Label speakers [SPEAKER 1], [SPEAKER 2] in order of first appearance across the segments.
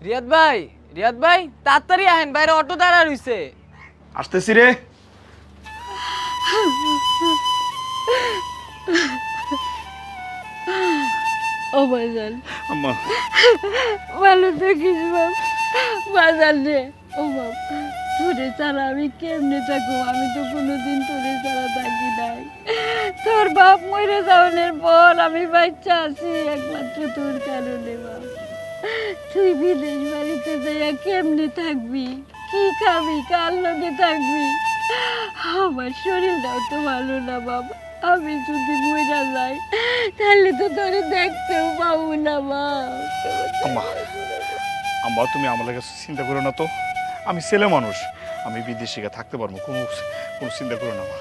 [SPEAKER 1] রিয়াদ ভাই তাড়াতাড়ি আহেন, বাইরে অটো দাঁড়া রইছে।
[SPEAKER 2] আসতেছি রে।
[SPEAKER 3] ও বাজান,
[SPEAKER 2] আম্মা
[SPEAKER 3] ভালো থাকিস বাপ। বাজান রে, ও বাপ, তোরে ছাড়া আমি কেমনে থাকবো? আমি তো কোনোদিন তোরে ছাড়া থাকি নাই। তোর বাপ মরে যাওয়ার পর আমি বাচ্চা আছি একমাত্র তোর কারণে বাপ। তুই বিদেশ বাড়িতে যাইয়া কেমনে থাকবি? কি খাবি? কার লগে থাকবি? আমার শরীরটাও তো ভালো না বাবা। আমি যদি মরে যাই তাহলে তো তোরে দেখতেও পাবো না বাপ।
[SPEAKER 2] আম্মা আম্মা তুমি আমার লাগে চিন্তা করো না তো। আমি ছেলে মানুষ, আমি বিদেশে গিয়ে থাকতে পারবো, কোনো কোনো চিন্তা করো না মা।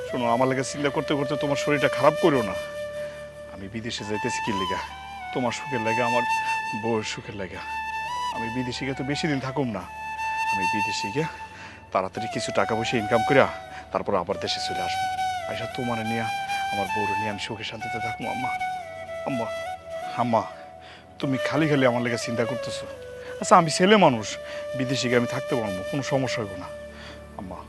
[SPEAKER 2] শোনো, আমার লাগে চিন্তা করতে করতে তোমার শরীরটা খারাপ করো না। আমি বিদেশে যাইতেছি কি লেগা? তোমার সুখের লাগে, আমার বউয়ের সুখের লাগা। আমি বিদেশে গিয়ে তো বেশি দিন থাকুম না। আমি বিদেশে গিয়ে তাড়াতাড়ি কিছু টাকা পয়সা ইনকাম করিয়া তারপর আবার দেশে চলে আসবো। আইসা তোমার নিয়ে, আমার বউরে নিয়ে আমি সুখে শান্তিতে থাকবো। আম্মা আম্মা আম্মা তুমি খালি খালি আমার লেগে চিন্তা করতেছো। আচ্ছা, আমি ছেলে মানুষ, বিদেশে গিয়ে আমি থাকতে পারবো, কোনো সমস্যা হইব না। আম্মা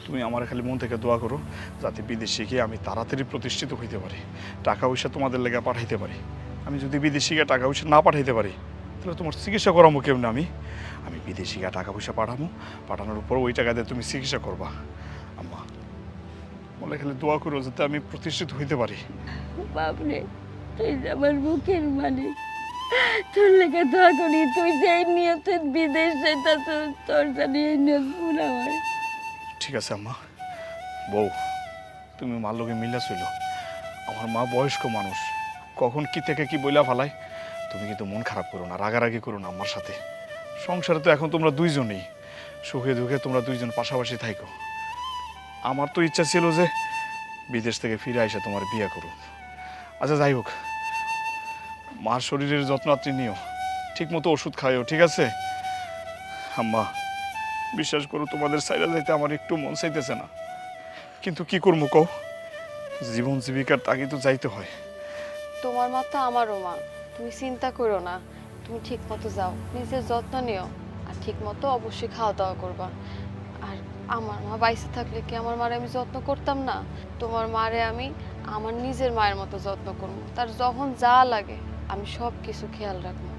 [SPEAKER 2] তুমি আমার খালি মন থেকে দোয়া করো যাতে বিদেশে গিয়ে আমি তাড়াতাড়ি প্রতিষ্ঠিত হইতে পারি, টাকা পয়সা তোমাদের লেগে পাঠাইতে পারি। আমি যদি বিদেশে গিয়ে টাকা পয়সা না পাঠাইতে পারি তাহলে তোমার চিকিৎসা করাবো কেমন? আমি বিদেশে গিয়ে টাকা পয়সা পাঠানোর উপর ওই টাকা দিয়ে তুমি চিকিৎসা করবা। আম্মা বলে খালি দোয়া করো যাতে আমি প্রতিষ্ঠিত হইতে পারি।
[SPEAKER 3] বাপরে, তুই যে আমার মুখের মানে, তোর লেগে দোয়া করি। তুই যে নিয়ত বিদেশ যেতাস, তোর জানি এই নিয়ত পুরা হয়।
[SPEAKER 2] ঠিক আছে আম্মা। বউ, তুমি মার লোকে মিলা ছিল। আমার মা বয়স্ক মানুষ, কখন কি থেকে কি বইলা ফেলায়। তুমি কিন্তু মন খারাপ করো না, রাগারাগি করো না আমার সাথে। সংসারে তো এখন তোমরা দুইজনই, সুখে দুঃখে তোমরা দুইজন পাশাপাশি থাইকো। আমার তো ইচ্ছা ছিল যে বিদেশ থেকে ফিরে আইসা তোমার বিয়ে করো। আচ্ছা যাই হোক, মার শরীরের যত্ন আপনি নিও, ঠিক মতো ওষুধ খাইও, ঠিক আছে? আম্মা বিশ্বাস করো, তোমাদের সাইডে যাইতে আমার একটু মন চাইতেছে না, কিন্তু কি করবো কও? জীবন জীবিকার তাগি তো যাইতে হয়।
[SPEAKER 4] তোমার মা তো আমারও মা, তুমি চিন্তা করো না। তুমি ঠিক মতো যাও, নিজের যত্ন নিও, আর ঠিক মতো অবশ্যই খাওয়া দাওয়া করবা। আর আমার মা বাইসে থাকলে কি আমার মারে আমি যত্ন করতাম না? তোমার মারে আমি আমার নিজের মায়ের মতো যত্ন করবো। তার যখন যা লাগে আমি সব কিছু খেয়াল রাখবো।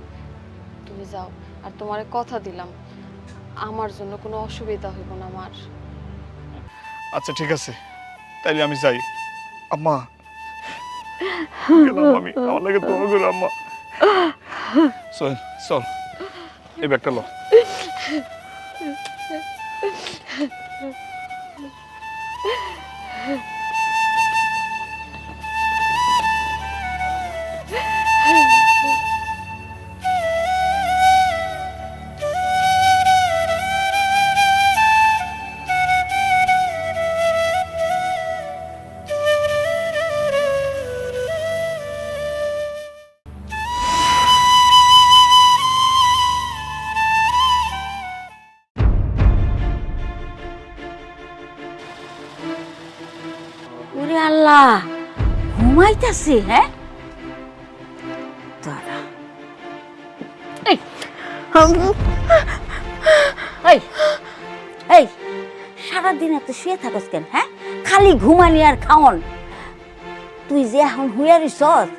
[SPEAKER 4] তুমি যাও, আর তোমারে কথা দিলাম আমার জন্য কোনো অসুবিধা হইব না মার।
[SPEAKER 2] আচ্ছা ঠিক আছে, তাইলে আমি যাই। আম্মা গেলাম আমি, আমার লাগে দোয়া করো আম্মা। চল চল, এই ব্যাগটা লো।
[SPEAKER 3] ওরে আল্লাহ, ঘুমাইতেছে? হ্যাঁ, দাঁড়া। এই এই এই, সারাদিন এত শুয়ে থাকস কেন? হ্যাঁ, খালি ঘুমানি আর খাওন। তুই যে এখন হুইয়া রইছস,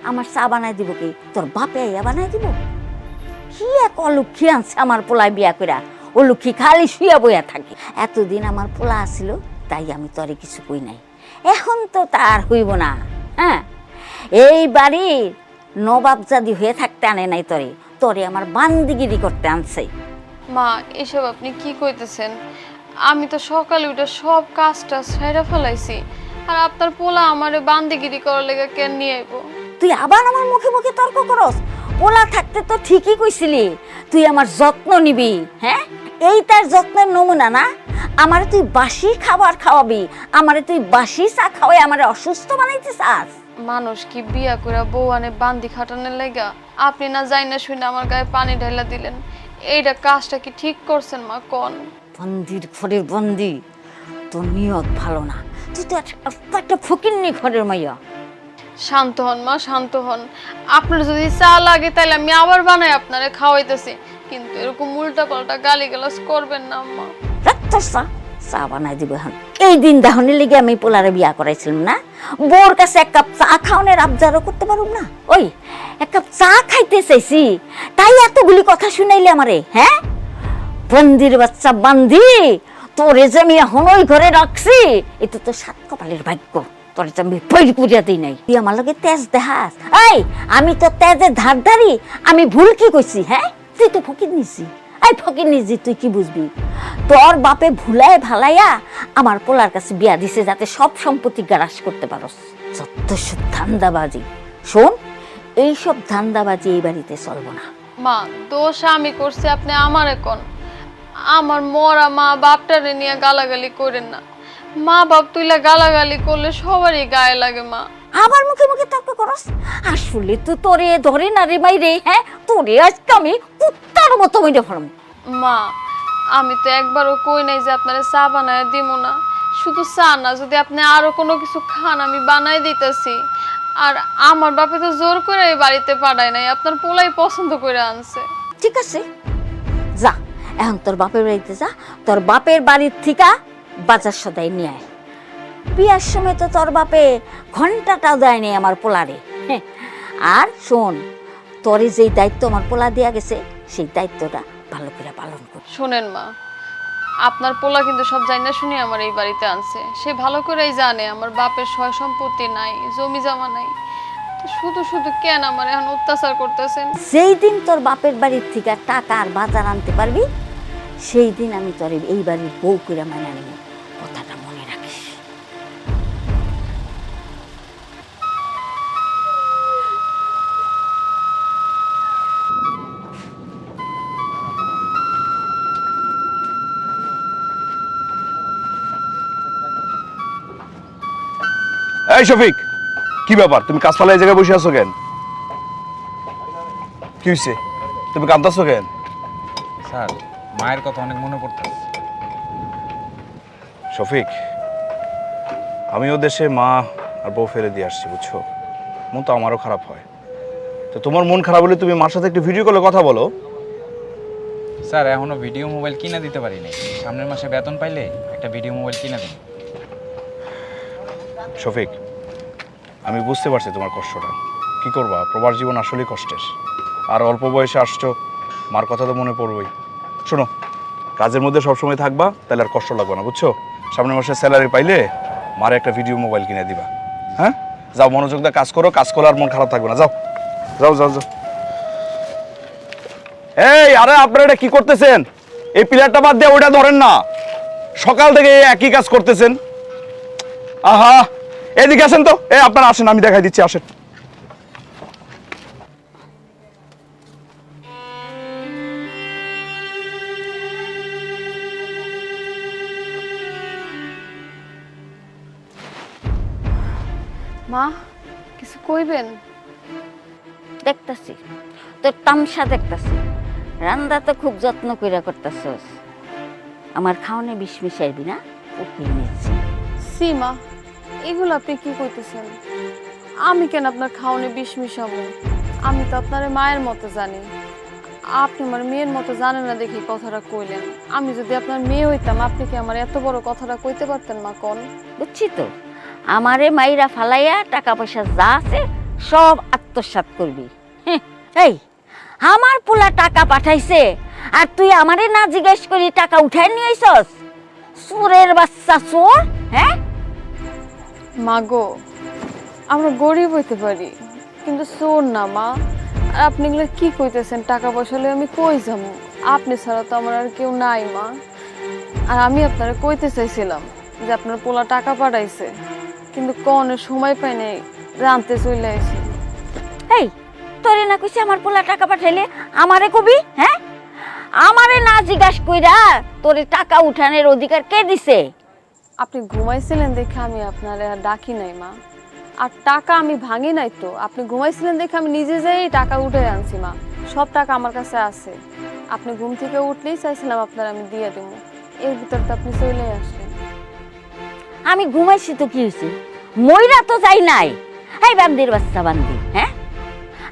[SPEAKER 3] আমার চা বানাই দিব কি? তোর বাপে ইয়া বানাই দিব? কি এক অলক্ষী আনছে আমার পোলায় বিয়া কইরা। ও লক্ষ্মী খালি শুয়া বইয়া থাকে। এতদিন আমার পোলা আসিল তাই আমি তরে কিছু কই নাই। এখন তো তার হইব না। হ্যাঁ, এই বাড়ির নবাবজাদি হয়ে থাকতে আনে নাই তরে, তরে আমার বান্দিগিরি করতে আনছে।
[SPEAKER 4] মা, এসব আপনি কি কইতেছেন? আমি তো সকালে উঠে সব কাজটা সেরে ফেলাইছি, আর আপনার পোলা আমারে বান্দিগিরি করার লেগে কেন নিয়ে আইব?
[SPEAKER 3] তুই আবার আমার মুখে মুখে তর্ক করস? পোলা থাকতে তো ঠিকই কইছিলি তুই আমার যত্ন নিবি। হ্যাঁ, এই তার যত্নের নমুনা না? আমারে তুই বাসি খাবার খাওয়াবি, আমারে তুই বাসি চা খাওয়াই আমারে অসুস্থ বানাইতে চাস?
[SPEAKER 4] মানুষ কি বিয়া করে বউ আনে বান্দি খাটানোর লেগা? আপনি না যাই না শুনে আমার গায়ে পানি ঢাইলা দিলেন, এইটা কাজটা কি ঠিক করছেন মা? কোন
[SPEAKER 3] বন্দির ঘরের বন্দি, তোর নিয়ত ভালো না। তুই তো একটা ফকিন্নি ঘরের মাইয়া।
[SPEAKER 4] শান্ত হন মা, শান্ত হন। আপনার যদি চা লাগে তাহলে আমি আবার বানাই আপনারে খাওয়াইতেছি, কিন্তু এরকম উল্টা পাল্টা গালিগালাজ করবেন না আম্মা।
[SPEAKER 5] চা চা বানাই দিব এখন। এই দিন দাহনের লেগে আমি পোলারে বিয়া করাইছিলাম না, বোর কাছে এক কাপ চা খাওয়ানোর আবদারও করতে পারুম না। ওই এক কাপ চা খাইতে চাইছি, তাই এতগুলি কথা শুনাইলে আমারে? হ্যাঁ, বন্দির বাচ্চা বান্দি, তোরে যে আমি এখন ওই ঘরে রাখছি, এটা তো সাত কপালের ভাগ্য। তোরে যে আমি পৈরি করিয়া দিই নাই, তুই আমার লগে তেজ দেখাস। এই আমি তো তেজের ধারধারি, আমি ভুল কি কইছি? হ্যাঁ, তুই তো ফকির নিছি। এই ফকির নিজি, তুই কি বুঝবি? তোর বাপে ভুলায় ভালাইয়া আমার পোলার কাছে বিয়া দিছে যাতে সব সম্পত্তি গ্রাস করতে পারস। যত সব ধান্দাবাজি। শোন, এইসব ধান্দাবাজি এই বাড়িতে চলবো না।
[SPEAKER 4] মা, দোষ আমি করছি, আপনি আমারে কোন। আমার মরা মা বাপটারে নিয়ে গালাগালি করেন না। মা বাপ তুইলা গালাগালি করলে সবারই গায়ে লাগে মা।
[SPEAKER 5] আবার মুখে মুখে তর্ক করস? আসলে তো তোরে ধরে না রে মাইরে। হ্যাঁ, তোরে আজকে আমি কুত্তার মতো মেরে ফেলব।
[SPEAKER 4] মা, আমি তো একবারও কই নাই যে আপনারে চা বানায় দিব না। শুধু চা না, যদি আপনি আরো কোনো কিছু খান আমি বানাই দিতেছি। আর আমার বাপে তো জোর করে এই বাড়িতে পাঠায় নাই, আপনার পোলাই পছন্দ করে আনছে।
[SPEAKER 5] ঠিক আছে, যা এখন তোর বাপের বাড়িতে যা। তোর বাপের বাড়ির থেকে বাজার সদাই নিয়ে আয়। বিয়ার সময় তো তোর বাপে ঘন্টাটাও দেয় নেই আমার পোলারে। হ্যাঁ, আর শোন, তোরে যেই দায়িত্ব আমার পোলা দেয়া গেছে, সেই দায়িত্বটা ভালো করে পালন কর।
[SPEAKER 4] শোনেন মা, আপনার পোলা কিন্তু সব জানা শুনে আমার এই বাড়িতে আনছে। সে ভালো করেই জানে আমার বাপের সয় সম্পত্তি নাই, জমি জমা নাই। তো শুধু শুধু কেন আমার এখন অত্যাচার করতেছেন?
[SPEAKER 5] যেই দিন তোর বাপের বাড়ির থেকে টাকা আর বাজার আনতে পারবি, সেই দিন আমি তোর এই বাড়ির বউ করে মানা নেব। কথাটা মনে রাখিস।
[SPEAKER 6] এই শফিক, কি ব্যাপার? তুমি কাজ ফালা এই জায়গায় বসে আছো কেন? কি হয়েছে? তুমি কাঁদতেছো কেন?
[SPEAKER 7] স্যার, মায়ের কথা অনেক মনে পড়তেছে।
[SPEAKER 6] শফিক, আমিও দেশে মা আর বউ ফেলে দিয়ে আসছি, বুঝছো? মন তো আমারও খারাপ হয়। তো তোমার মন খারাপ হলে তুমি মার সাথে একটু ভিডিও কলে কথা বলো।
[SPEAKER 7] স্যার, এখনো ভিডিও মোবাইল কিনে দিতে পারি নাই। সামনের মাসে বেতন পাইলে একটা ভিডিও মোবাইল কিনে দিন।
[SPEAKER 6] শফিক, আমি বুঝতে পারছি তোমার কষ্টটা। কি করবা, প্রবাস জীবন আসলেই কষ্টের। আর অল্প বয়সে আসছো, মার কথা তো মনে পড়বেই। শোনো, কাজের মধ্যে সবসময় থাকবা, তাহলে আর কষ্ট লাগবে না, বুঝছো? সামনের মাসে স্যালারি পাইলে মারে একটা ভিডিও মোবাইল কিনে দিবা। হ্যাঁ, যাও, মনোযোগ দিয়ে কাজ করো। কাজ করলে আর মন খারাপ থাকবে না। যাও যাও যাও যাও। এই, আরে আপনারা এটা কি করতেছেন? এই পিলারটা বাদ দিয়ে ওইটা ধরেন না। সকাল থেকে একই কাজ করতেছেন। আহা, এদিকে আসেন তো। আপনারা আসেন, আমি দেখাই দিচ্ছি, আসেন।
[SPEAKER 4] মা, কিছু কইবেন?
[SPEAKER 5] দেখতাছি তোর তামসা, দেখতাছি রান্না তো খুব যত্ন কইরা করতেছস। আমার খাওয়ানে বিষ মিশাইবি না, ওকে নিচ্ছি।
[SPEAKER 4] সীমা, এগুলো আপনি কি কইতেছেন? আমি কেন আপনার খাওয়ানে বিষ মিশাবো? আমি তো আপনার মায়ের মতো জানি। আপনি আমার মেয়ের মতো জানেন না দেখি কথাটা কইলেন। আমি যদি আপনার মেয়ে হইতাম, আপনি কি আমার এত বড় কথাটা কইতে পারতেন মা? কোন
[SPEAKER 5] বুঝছি তো, আমারে মাইরা ফালাইয়া টাকা পয়সা যা আছে সব আত্মসাৎ করবি। এই, আমার পোলা টাকা পাঠাইছে আর তুই আমারে না জিজ্ঞেস করি টাকা উঠাই নিয়ে আইছস? চোরের বাচ্চা চোর। হ্যাঁ
[SPEAKER 4] মা গো, আমরা গরিব হইতে পারি কিন্তু চোর না মা। আর আপনি এগুলো কি কইতেছেন? টাকা পয়সা হলে আমি কই যাবো? আপনি ছাড়া তো আমার আর কেউ নাই মা। আর আমি আপনারা কইতে চাইছিলাম যে আপনার পোলা টাকা পাঠাইছে, কিন্তু কোনের সময় পাই নাই, জানতে চলে আইছি।
[SPEAKER 5] এই, তোরে না কইছি আমার পোলা টাকা পাঠাইলে আমারে কবি? হ্যাঁ, আমারে না জিজ্ঞাস কইরা তোরে টাকা উঠানোর অধিকার কে দিছে?
[SPEAKER 4] আপনি ঘুমাইছিলেন দেখে আমি আপনারে আর ডাকি নাই মা। আর টাকা আমি ভাঙি নাই তো, আপনি ঘুমাইছিলেন দেখে আমি নিজে যাই টাকা উঠে আনছি মা। সব টাকা আমার কাছে আছে। আপনি ঘুম থেকে উঠলেই চাইছিলাম আপনার আমি দিয়ে দেবো, এর ভিতর তো আপনি চলে আসলেন।
[SPEAKER 5] আমি ঘুমাইছি তো কি হয়েছে? মইরা তো যাই নাই। এই বান্দির বাচ্চা বান্দি, হ্যাঁ?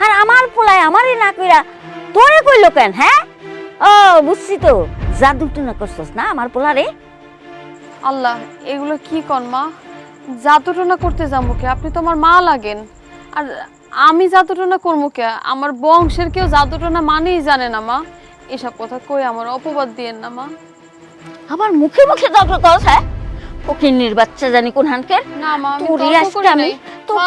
[SPEAKER 5] আর আমার পোলায় আমারে না কইরা তোরে কইলো কেন, হ্যাঁ? ও বুঝছি তো, জাদু টুনা করছস না আমার পোলারে।
[SPEAKER 4] আল্লাহ, এগুলো কি কন মা? জাদুটনা করতে যাবো কে? আপনি তো আমার মা লাগেন। আর আমি জাদুটনা করবো কে? আমার বংশের কেউ জাদুটনা মানেই জানে না মা। এসব কথা কই আমার অপবাদ দিয়েন না মা।
[SPEAKER 5] আমার মুখে মুখে তর্ক করছ, হ্যাঁ? ফকিন্নির বাচ্চা জানি কোন হানকের।
[SPEAKER 4] না মা, আমি
[SPEAKER 5] তোরে
[SPEAKER 4] তর্ক
[SPEAKER 5] আজকে
[SPEAKER 4] করি
[SPEAKER 5] আমি
[SPEAKER 4] নাই।
[SPEAKER 5] তো
[SPEAKER 4] মা,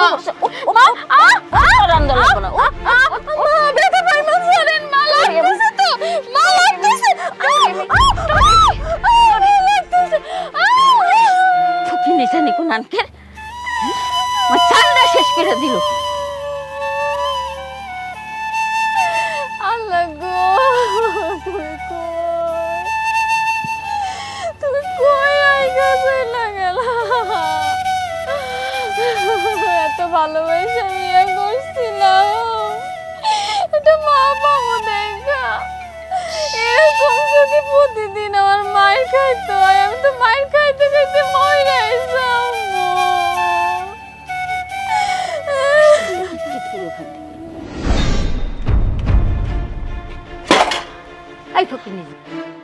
[SPEAKER 5] ফকিন্নি জানি কোন হানকের আমার চান্দা শেষ করে দিল।
[SPEAKER 4] আল্লাহ গো, তুমি কই? তুমি কই আইগা চইলা গেলা? এত ভালোবাসা বিয়ে করছিলাম, এটা মা পাবো দেখা। এরকম যদি প্রতিদিন আমার মায়ের খাইতে হয়, আমি তো মায়ের খাইতে খাইতে মরে যাবো।
[SPEAKER 5] এই ফকিন্নি,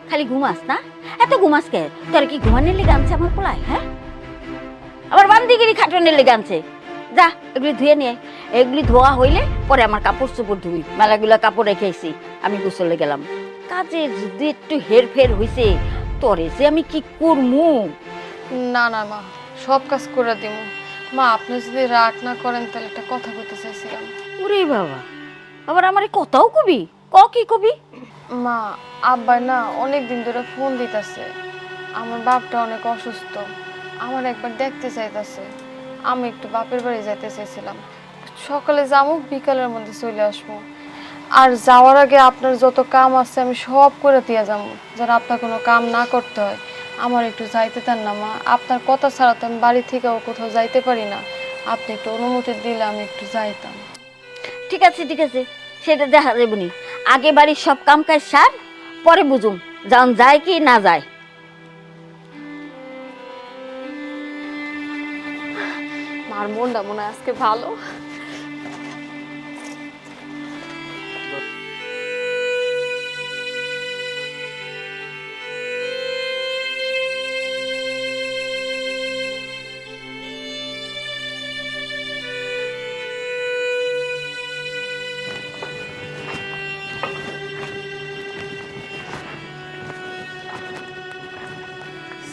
[SPEAKER 5] খালি ঘুমাস না? এত ঘুমাস কে? তোর কি ঘুমানোর লেগে আনছে আমার পোলায়, হ্যাঁ? আবার বান্দিগিরি খাটনের লেগে আনছে। যা এগুলি ধুয়ে নিয়ে, এগুলি ধোয়া হইলে পরে আমার কাপড় চোপড় ধুই। মেলাগুলা কাপড় রেখেছি, আমি গোসলে গেলাম। কাজে যদি একটু হেরফের হইছে, তোরে যে আমি কি করমু?
[SPEAKER 4] না না মা, সব কাজ করে দিব। মা, আপনি যদি রাগ না করেন তাহলে একটা কথা বলতে চাইছিলাম।
[SPEAKER 5] ওরে বাবা, আবার আমারে কথাও কবি? কি কবি?
[SPEAKER 4] মা, আব্বা না অনেক দিন ধরে ফোন দিতেছে। আমার বাপটা অনেক অসুস্থ, আমার একবার দেখতে চাইতেছে। আমি একটু বাপের বাড়ি যেতে চাইছিলাম। সকালে যাবো, বিকালের মধ্যে চলে আসবো। আর যাওয়ার আগে আপনার যত কাম আছে আমি সব করে দিয়ে যাবো, যেন আপনার কোনো কাম না করতে হয়। আমার একটু যাইতে দেন না মা, আপনার কথা ছাড়া তো আমি বাড়ি থেকেও কোথাও যাইতে পারি না। আপনি একটু অনুমতি দিলে আমি একটু যাইতাম।
[SPEAKER 5] ঠিক আছে ঠিক আছে, সেটা দেখা যাবনি। আগে বাড়ির সব কাম কাজ সার, পরে বুঝুম যান যায় কি না যায়।
[SPEAKER 4] মার মনটা মনে হয় আজকে ভালো।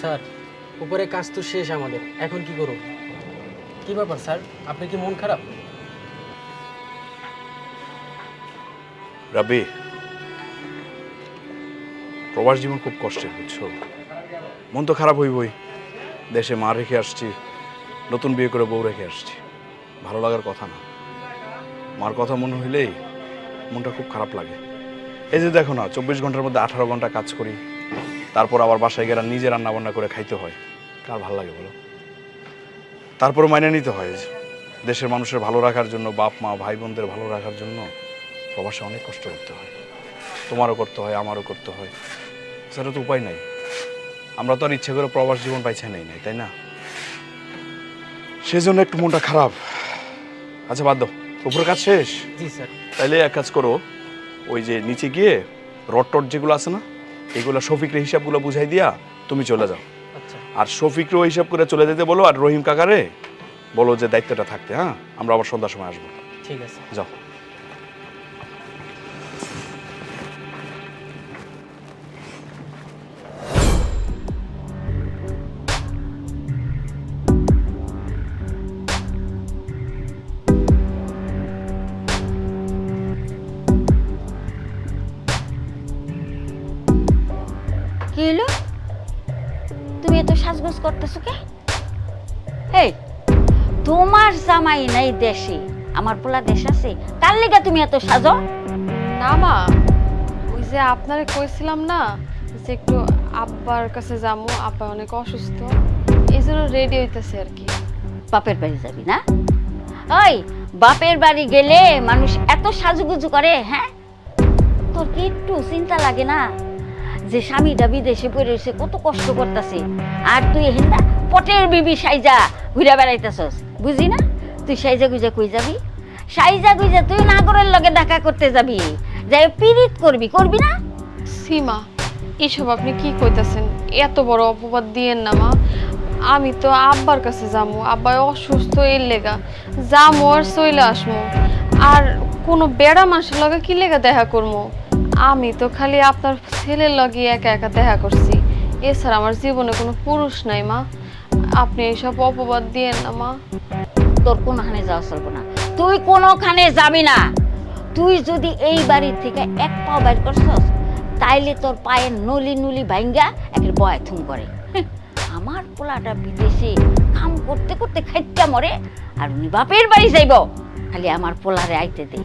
[SPEAKER 8] স্যার, উপরে কাজ তো শেষ আমাদের, এখন কি করব? কি ব্যাপার স্যার, আপনি কি মন খারাপ?
[SPEAKER 6] রাব্বি, প্রবাস জীবন খুব কষ্টের, বুঝছো? মন তো খারাপ হইবই। দেশে মা রেখে আসছি, নতুন বিয়ে করে বউ রেখে আসছি, ভালো লাগার কথা না। মার কথা মনে হইলেই মনটা খুব খারাপ লাগে। এই যে দেখো না, 24 ঘন্টার মধ্যে 18 ঘন্টা কাজ করি, তারপর আবার বাসায় গেলে নিজে রান্না বান্না করে খাইতে হয়। কার ভালো লাগে বলো? তারপর মাইনে নিতে হয় দেশের মানুষের ভালো রাখার জন্য, বাপ মা ভাই বোনদের ভালো রাখার জন্য প্রবাসে অনেক কষ্ট করতে হয়। তোমারও করতে হয়, আমারও করতে হয়, সেটা তো উপায় নাই। আমরা তো আর ইচ্ছে করে প্রবাস জীবন পাইছে নাই, তাই না? সেজন্য একটু মনটা খারাপ। আচ্ছা বাদ দাও, উপরে কাজ শেষ?
[SPEAKER 8] জি স্যার।
[SPEAKER 6] তাইলে এক কাজ করো, ওই যে নিচে গিয়ে রড টড যেগুলো আছে না, এগুলো শফিকরে হিসাবগুলো বুঝাই দিয়া তুমি চলে যাও।
[SPEAKER 8] আচ্ছা।
[SPEAKER 6] আর শফিকরেও হিসাব করে চলে যেতে বলো, আর রহিম কাকারে বলো যে দায়িত্বটা থাকতে। হ্যাঁ, আমরা আবার সন্ধ্যার সময় আসবো।
[SPEAKER 8] ঠিক আছে,
[SPEAKER 6] যাও।
[SPEAKER 5] কি হলো? তুমি এত সাজগোজ করতেছো কে? এই, তোমার জামাই নাই দেশে, আমার পোলা দেশ আছে, কার লেগে তুমি এত সাজো?
[SPEAKER 4] না মা, ওই যে আপনারে কইছিলাম না যে একটু আব্বার কাছে যাবো, আব্বা অনেক অসুস্থ, এই জন্য রেডি হইতেছে আর কি।
[SPEAKER 5] বাপের বাড়ি যাবি না? ওই বাপের বাড়ি গেলে মানুষ এত সাজুগুজু করে, হ্যাঁ? তোর কি একটু চিন্তা লাগে না যে স্বামীটা বিদেশে পড়ে রয়েছে, কত কষ্ট করতেছে, আর তুই হিন্দা পটের বিবি সাইজা ঘুরে বেড়াইতেছস? বুঝি না তুই সাইজা গুইজা কই যাবি? সাইজা গুইজা তুই নাগরের লগে দেখা করতে যাবি, যাই পিরিত করবি, করবি না?
[SPEAKER 4] সীমা, এসব আপনি কি কইতাছেন? এত বড় অপবাদ দিয়েন না মা। আমি তো আব্বার কাছে যামু, আব্বা অসুস্থ এর লেগা যামু আর চইলে আসমু। আর কোনো বেড়া মানুষের লগে কি লেগা দেখা করবো? আমি তো খালি আপনার ছেলের লগে একা একা দেখা করছি, এছাড়া আমার জীবনে কোনো পুরুষ নাই মা। আপনি এইসব অপবাদ দিয়েন না মা।
[SPEAKER 5] তোর কোনখানে যাওয়া চলবো না, তুই কোনখানে যাবি না। তুই যদি এই বাড়ির থেকে এক পাও বাইর করছস, তাইলে তোর পায়ের নলি নুলি ভাঙ্গা একের বয় থুম করে। আমার পোলাটা বিদেশে কাম করতে করতে খাইটা মরে, আর উনি বাপের বাড়ি যাইব। খালি আমার পোলারে আইতে দে,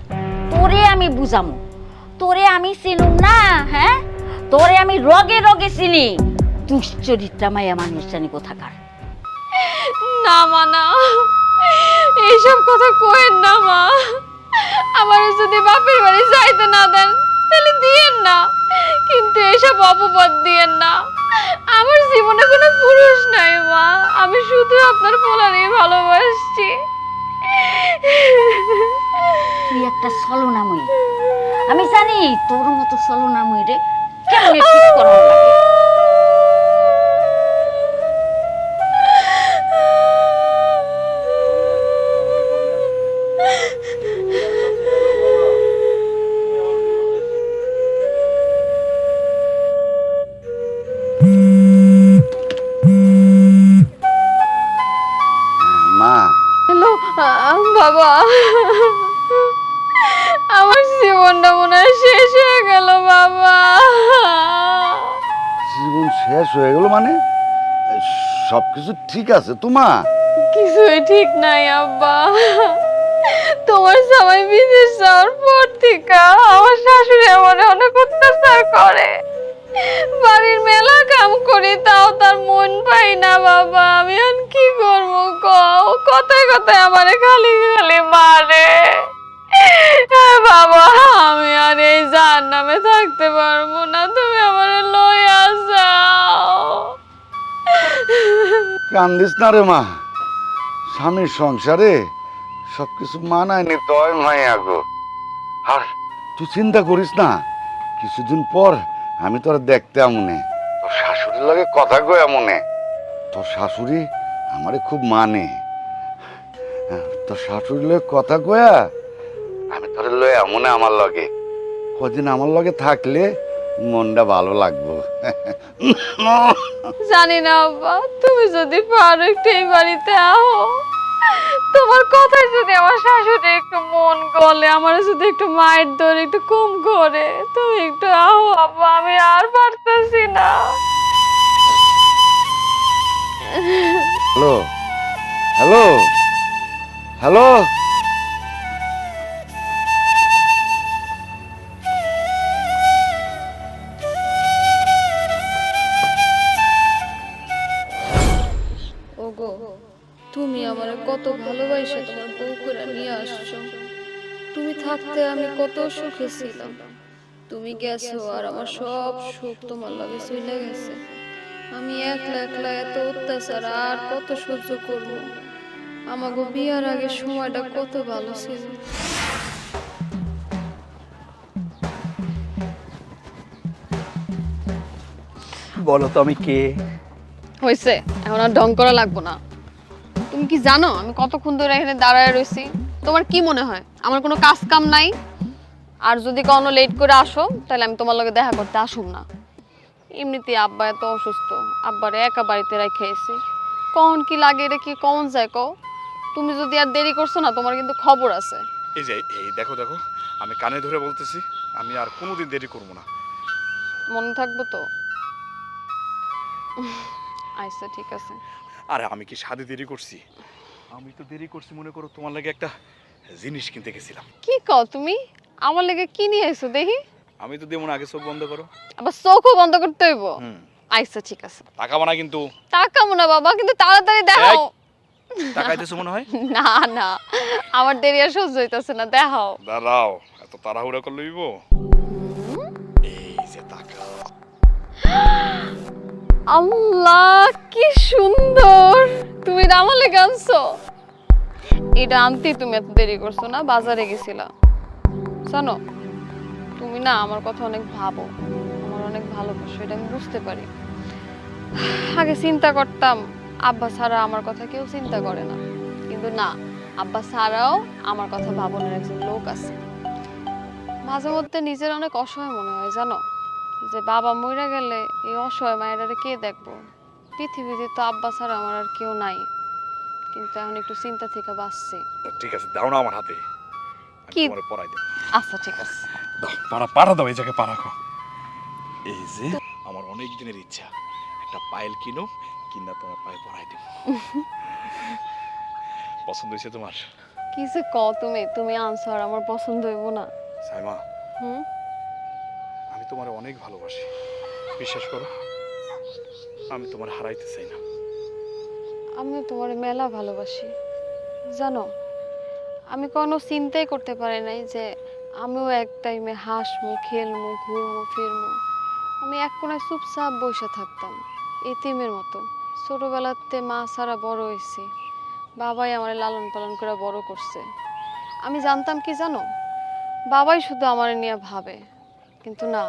[SPEAKER 5] তোরে আমি বুঝামু, তোরে আমি চিনুম না। হ্যাঁ, তোরে আমি রগে রগে চিনি। দুশ্চরিত্রা মায়া মানুষ জানি কোথাকার।
[SPEAKER 4] না মা, না, এইসব কথা কইেন না মা। আমার যদি বাপের বাড়ি যাইতে না দেন তাহলে দিয়েন না, কিন্তু এইসব অপবাদ দিয়েন না। আমার জীবনে কোনো পুরুষ নাই মা, আমি শুধু আপনার পোলারই ভালোবাসছি।
[SPEAKER 5] তুই একটা ছলনাময়ী, আমি জানি তোর মতো ছলনাময়ী রে কেমনে ঠিক করার লাগে।
[SPEAKER 9] মা,
[SPEAKER 4] হ্যালো বাবা, আমার জীবনটা মনে হয় শেষ হয়ে গেল বাবা।
[SPEAKER 9] জীবন শেষ হয়ে গেল মানে? সবকিছু ঠিক আছে তো মা?
[SPEAKER 4] কিছুই ঠিক নাই আব্বা। তোমার সবাই বিদেশ যাওয়ার পর থেকে আমার শাশুড়ি আমার অনেক অত্যাচার করে। বাড়ির মেলা কাম করি, তাও তার মন পাই না বাবা। আমি আর কি করবো কও? কথায় কথায় আমারে খালি খালি মারে। বাবা, আমি আর এই জাহান্নামে থাকতে পারবো না, তুমি আমারে লইয়া যাও।
[SPEAKER 9] কান্দিস না রে মা, স্বামীর সংসারে সবকিছু মানায় নিতে হয় মাইয়া গো। আর তুই চিন্তা করিস না, কিছুদিন পর আমি তোর দেখতে আমনে, তোর শাশুড়ির লাগে কথা কই আমনে। তোর শাশুড়ি আমারে খুব মানে, তোর শাশুড়ির লগে কথা কয়া আমি তোর লয়ে আমনে আমার লগে। কদিন আমার লগে থাকলে মনটা ভালো লাগবো।
[SPEAKER 4] জানি না আব্বা, তুমি যদি পারো একটু এই বাড়িতে আও। তোমার কথায় যদি আমার শাশুড়ি একটু মন গলে, আমার যদি একটু মায়ের ধরে একটু কম করে, তুমি একটু আও আব্বা, আমি আর পারতেছি না।
[SPEAKER 9] Hello, hello, hello.
[SPEAKER 4] ওগো, তুমি আমার কত ভালোবাসা তোমার বউ করে নিয়ে আসছো। তুমি থাকতে আমি কত সুখে ছিলাম, তুমি গেছো আর আমার সব সুখ তোমার লাগে চলে গেছে। আমি একলা একলা এত অত্যাচার আর কত সহ্য করব? আমাগো বিয়ার আগে সময়টা কত ভালো ছিল।
[SPEAKER 6] বলো তো আমি কে?
[SPEAKER 4] হয়েছে, এখন আর ঢং করা লাগবো না। তুমি কি জানো আমি কতক্ষণ ধরে এখানে দাঁড়ায় রয়েছি? তোমার কি মনে হয় আমার কোনো কাজ কাম নাই? আর যদি কোনো লেট করে আসো তাহলে আমি তোমার লগে দেখা করতে আসুম না। এমনিতে আব্বা এত অসুস্থ, আব্বারে একা বাড়িতে রেখে এসেছি। কখন কি লাগে এটা কি কখন যায় কও? তুমি যদি আর দেরি করছো না, তোমার কিন্তু খবর আছে।
[SPEAKER 2] এই যে এই দেখো দেখো, আমি কানে ধরে বলতেছি, আমি আর কোনোদিন দেরি করবো না।
[SPEAKER 4] মনে থাকবো তো? আচ্ছা ঠিক আছে।
[SPEAKER 2] আরে আমি কি সাধে দেরি করছি? আমি তো দেরি করছি মনে করো তোমার লাগে একটা জিনিস কিনতে গেছিলাম।
[SPEAKER 4] কি কও তুমি? আমার লেগে কি নিয়ে এসো দেখি?
[SPEAKER 2] আমি তো দেবো না, আগে চোখ বন্ধ করো।
[SPEAKER 4] আবার চোখও বন্ধ করতে হইব? আচ্ছা ঠিক আছে।
[SPEAKER 2] তাকাবো না কিন্তু।
[SPEAKER 4] তাকাবো না বাবা, কিন্তু তাড়াতাড়ি দেখাও।
[SPEAKER 2] তাকাইতেছো মনে হয়?
[SPEAKER 4] না না, আমার দেরি আর সহ্য হইতাছে না, দেখাও।
[SPEAKER 2] দাঁড়াও, এত তাড়াহুড়া করে লইব? এই যে তাকাও।
[SPEAKER 4] আল্লাহ কি সুন্দর! তুমি আমার লেগে আনছো? এটা আনতেই তুমি এত দেরি করছো না, বাজারে গেছিলা। জানো তুমি না আমার কথা অনেক ভাবো, আমার অনেক ভালোবাসো, এটা আমি বুঝতে পারি। আগে চিন্তা করতাম আব্বা ছাড়া আমার কথা কেউ চিন্তা করে না, কিন্তু না, আব্বা ছাড়াও আমার কথা ভাবনের একজন লোক আছে। মাঝে মধ্যে নিজের অনেক অসহায় মনে হয় জানো, যে বাবা মইরা গেলে এই অসহায় মায়েরারে কে দেখবো। পৃথিবীতে তো আব্বা ছাড়া আমার আর কেউ নাই, কিন্তু এখন একটু চিন্তা থেকে বাঁচছি।
[SPEAKER 2] ঠিক আছে, দাও না আমার হাতে, আমি
[SPEAKER 4] কি?
[SPEAKER 2] তোমারে পড়াই দেব।
[SPEAKER 4] আচ্ছা ঠিক আছে।
[SPEAKER 2] দাও, পাড়া দাও, এই জায়গায় পাড়া রাখো। এই যে আমার অনেক দিনের ইচ্ছা, একটা পায়েল কিনো, কিনা তোমার পায়ে পড়াই দেব। পছন্দ হয়েছে তোমার?
[SPEAKER 4] কি যে কও তুমি, তুমি আনছো আর আমার পছন্দ হইব না?
[SPEAKER 2] সাইমা,
[SPEAKER 4] হুম,
[SPEAKER 2] আমি তোমার অনেক ভালোবাসি, বিশ্বাস করো, আমি তোমার হারাইতে চাই না।
[SPEAKER 4] আমিও তোমার মেলা ভালোবাসি জানো। আমি কোনো চিন্তাই করতে পারি নাই যে আমিও এক টাইমে হাসমু, খেলমু, ঘুরমু, ফিরমু। আমি এক কোনায় চুপচাপ বসে থাকতাম এতিমের মতো। ছোটবেলাতে মা ছাড়া বড় হয়েছি, বাবাই আমার লালন পালন করে বড় করছে। আমি জানতাম কি জানো, বাবাই শুধু আমার নিয়ে ভাবে, কিন্তু না,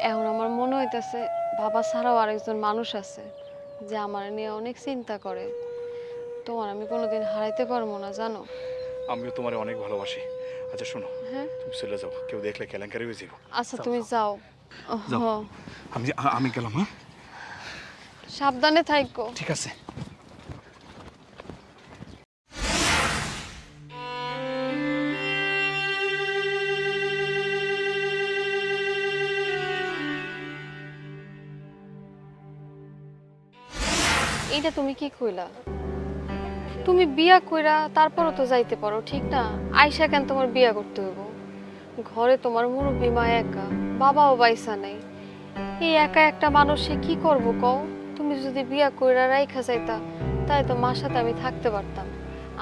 [SPEAKER 4] এখন আমার মনে হইতেছে বাবা ছাড়াও আরেকজন মানুষ আছে যে আমার নিয়ে অনেক চিন্তা করে। তোমার আমি কোনোদিন হারাইতে পারবো না জানো।
[SPEAKER 2] আমিও তোমার অনেক ভালোবাসি। আচ্ছা শোনো,
[SPEAKER 4] হ্যাঁ
[SPEAKER 2] তুমি চলে যাও, কেউ দেখলে কেলেঙ্কারি হয়ে যাবো।
[SPEAKER 4] আচ্ছা তুমি যাও।
[SPEAKER 2] যাও।
[SPEAKER 4] হ্যাঁ,
[SPEAKER 2] আমি গেলাম। হ্যাঁ
[SPEAKER 4] সাবধানে থাইকো।
[SPEAKER 2] ঠিক আছে।
[SPEAKER 4] এইটা তুমি কি কইলা? তুমি বিয়া কইরা তারপরও তো যাইতে পারো, ঠিক না? আইসা কেন তোমার বিয়া করতে হইব? ঘরে তোমার মুরব্বী মা একা, বাবাও বাইসা নাই। এই একা একটা মানুষে কি করব কও? তুমি যদি বিয়া কইরা রাইখা যাইতা, তাই তো মার সাথে আমি থাকতে পারতাম।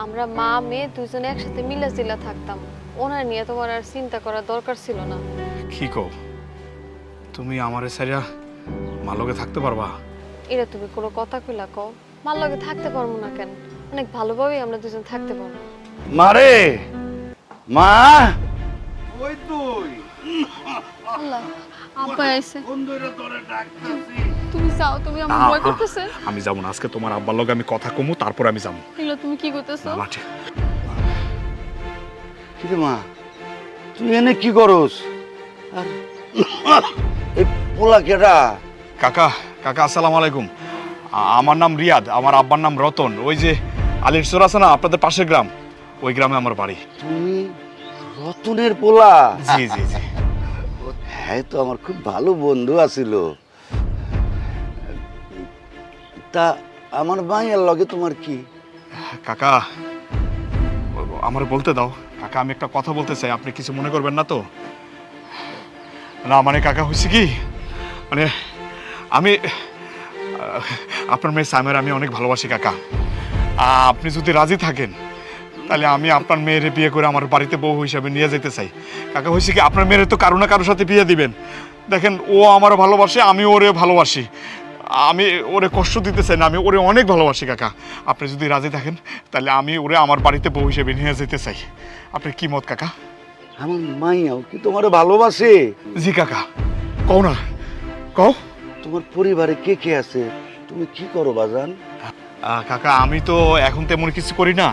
[SPEAKER 4] আমরা মা মেয়ে দুজনে একসাথে মিলা জিলা থাকতাম। ওনার নিয়ে তোমার আর চিন্তা করার দরকার ছিল না।
[SPEAKER 2] কি কও, তুমি আমারে ছাড়া মালকে থাকতে পারবা?
[SPEAKER 4] এটা তুমি কোনো কথা কইলা কও? মার লগে থাকতে পারবো না কেন? অনেক ভালোভাবেই আমরা দুজন থাকতে পারবো।
[SPEAKER 9] মারে, মা, ওই তুই
[SPEAKER 4] আল্লাহ, আব্বা আইছে।
[SPEAKER 9] কোন দইরা তোরে ডাকতাছি?
[SPEAKER 4] তুমি যাও, তুমি আমার ভয় করতেছে।
[SPEAKER 2] আমি যাবো না, আজকে তোমার আব্বার লগে আমি কথা কমু, তারপর আমি যাবো।
[SPEAKER 4] এগুলো তুমি কি করতেছো?
[SPEAKER 9] কিরে মা, তুই এনে কি করস? আর এই পোলা কেডা?
[SPEAKER 2] কাকা, আসসালামু আলাইকুম। আমার নাম রিয়াদ, আমার আব্বার নাম রতন। ওই যে আলির চর আছে না আপনাদের পাশের গ্রাম, ওই গ্রামে আমার বাড়ি।
[SPEAKER 9] তুমি রতনের পোলা?
[SPEAKER 2] জি জি জি।
[SPEAKER 9] হ্যাঁ, তো আমার খুব ভালো বন্ধু আছিল। তা আমার মায়ের লগে তোমার কি?
[SPEAKER 2] কাকা, আমার বলতে দাও। কাকা, আমি একটা কথা বলতে চাই, আপনি কিছু মনে করবেন না তো? না মানে কাকা, হয়েছে কি, মানে আমি আপনার মেয়ে সাইমার আমি অনেক ভালোবাসি কাকা। আপনি যদি রাজি থাকেন তাহলে আমি আপনার মেয়েরে বিয়ে করে আমার বাড়িতে বউ হিসাবে নিয়ে যেতে চাই। কাকা, হয়েছে কি, আপনার মেয়ের তো কারো না কারোর সাথে বিয়ে দিবেন। দেখেন, ও আমার ভালোবাসে, আমি ওরে ভালোবাসি। আমি ওরে কষ্ট দিতে চাই না, আমি ওরে অনেক ভালোবাসি কাকা। আপনি যদি রাজি থাকেন তাহলে আমি ওরে আমার বাড়িতে বউ হিসেবে নিয়ে যেতে চাই। আপনি কি মত কাকা?
[SPEAKER 9] আমার মাইয়াও কি তোমার ভালোবাসে?
[SPEAKER 2] জি কাকা, কও না, কও।
[SPEAKER 9] তোমার পরিবারে কে কে আছে? তুমি কি করো বাজান?
[SPEAKER 2] কাকা, আমি তো এখন তেমন কিছু করি না,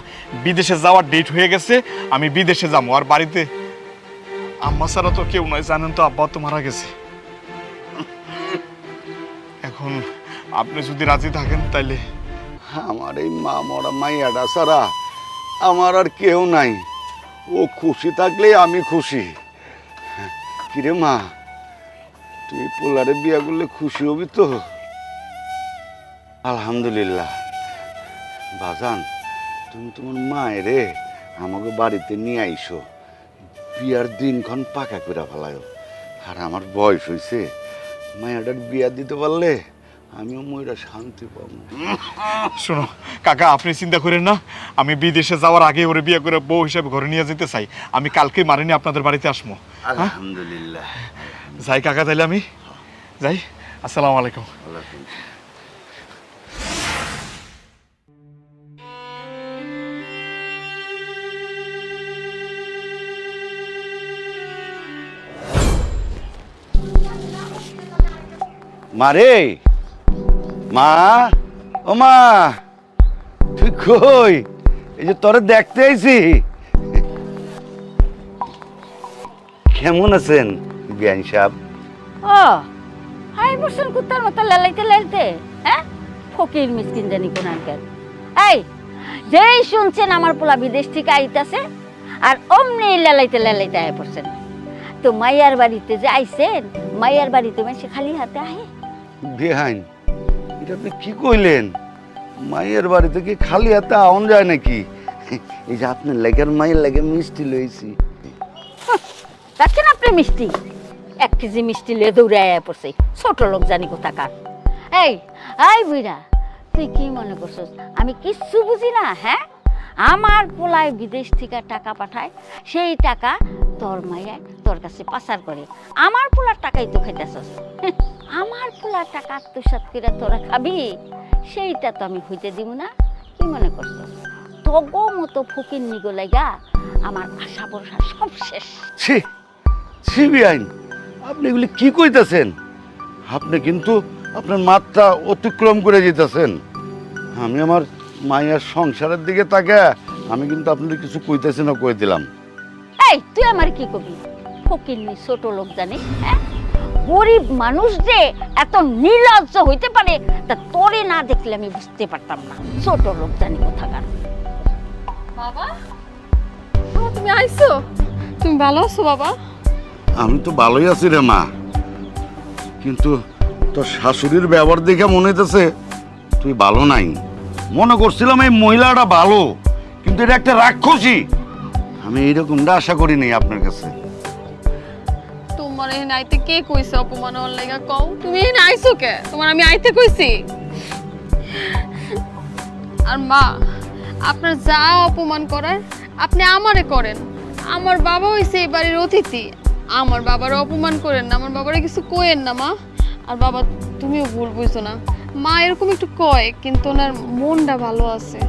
[SPEAKER 2] বিদেশে যাওয়ার ডেট হয়ে গেছে, আমি বিদেশে যাবো। আর বাড়িতে আম্মা ছাড়া তো কেউ নয়, জানেন তো, আব্বা তো মারা গেছে। এখন আপনি যদি রাজি থাকেন তাইলে।
[SPEAKER 9] আমার এই মা মরা মাইয়াটা ছাড়া আমার আর কেউ নাই। ও খুশি থাকলে আমি খুশি। কিরে মা, তুই পোলারে বিয়া করলে খুশি হবি তো? আলহামদুলিল্লাহ। বাজান, তুমি তোমার মায়েরে আমাকে বাড়িতে নিয়ে আইসো, বিয়ার দিনক্ষণ পাকা করে ফেলায়। আর আমার বয়স হয়েছে, মায়াটার বিয়া দিতে পারলে আমিও ময়রা শান্তি পাবো।
[SPEAKER 2] শোনো কাকা, আপনি চিন্তা করেন না, আমি বিদেশে যাওয়ার আগে ওরে বিয়ে করে বউ হিসেবে ঘরে নিয়ে যেতে চাই। আমি কালকে মারিনি আপনাদের বাড়িতে আসবো।
[SPEAKER 9] আলহামদুলিল্লাহ।
[SPEAKER 2] যাই কাকা, তাইলে আমি যাই। আসসালামু আলাইকুম।
[SPEAKER 9] মারে, মা, ও মা, তুই কই? এই যে তোরে দেখতে আইছি। কেমন আছেন বিয়ান সাহেব?
[SPEAKER 5] ও হাই বসেন কুত্তার মতো লালাইতে লাইতে, হ্যাঁ ফকির মিসকিন জানি কোন আঙ্কেল। এই যেই শুনছেন আমার পোলা বিদেশ থেকে আইতাছে আর অমনি লালাইতে লালাইতে আয় পড়ছেন। তো মাইয়ার বাড়িতে যে আইছেন, মাইয়ার বাড়িতে সে খালি হাতে আহে?
[SPEAKER 9] বেহাইন, এটা আপনি কি কইলেন? মায়ের বাড়ি থেকে খালি হাতে আউন যায় নাকি? এই যে আপনার লেগের মায়ের লেগে মিষ্টি লইছি।
[SPEAKER 5] দেখছেন আপনি মিষ্টি, 1 কেজি মিষ্টি লয়ে দৌড়ে আয়া পড়ছে, ছোট লোক জানি কোথাকার। এই আই বুইরা, তুই কি মনে করছিস আমি কিচ্ছু বুঝি না? হ্যাঁ, আমার পোলায় বিদেশ থেকে টাকা পাঠায়, সেই টাকা তোর মাইয়ায় তোর কাছে পাচার করে। আমার পোলার টাকাই তো খাইতেছস। আমার পোলার টাকা আত্মসাৎ করে তোরা খাবি, সেইটা তো আমি হইতে দিব না। কি মনে করছিস? তগো মতো ফকির নিগো লাগা আমার আশা ভরসা সব শেষ।
[SPEAKER 9] ছি ছি বিয়াইন, আপনি এগুলি কি কইতেছেন? আপনি কিন্তু আপনার মাত্রা অতিক্রম করে যেতেছেন। আমি আমার মায়ের সংসারের দিকে তাকে আমি কিন্তু আপনাদের কিছু কইতেছি না, কই দিলাম।
[SPEAKER 5] এই তুই আমার কি কবি? ফকিরনি ছোট লোক জানিস? হ্যাঁ, গরিব মানুষ যে এত নির্লজ্জ হইতে পারে তা তোরে না দেখলে আমি বুঝতে পারতাম না। ছোট লোক জানি কোথাকার।
[SPEAKER 4] বাবা, তুমি আইছো? তুমি ভালো আছো বাবা?
[SPEAKER 9] আমি তো ভালোই আছি রে মা, কিন্তু তোর শাশুড়ির ব্যবহার দেখে মনে হইতেছে তুই ভালো নাই। মনে করছিলাম এই মহিলাটা ভালো, কিন্তু এটা একটা রাক্ষসী। আমি এইরকমটা আশা করিনি আপনার কাছে।
[SPEAKER 4] তোমার এখানে আইতে কে কইছে অপমান হওয়ার লাগা? কও, তুমি এখানে আইছো কে? তোমার আমি আইতে কইছি? আর মা, আপনার যা অপমান করার আপনি আমারে করেন। আমার বাবা হইছে এই বাড়ির অতিথি, আমার বাবার অপমান করেন না, আমার বাবারে কিছু কইেন না মা। আর বাবা, তুমিও ভুল বুঝছো না, মা এরকম একটু কয় কিন্তু ওনার মনটা ভালো আছে।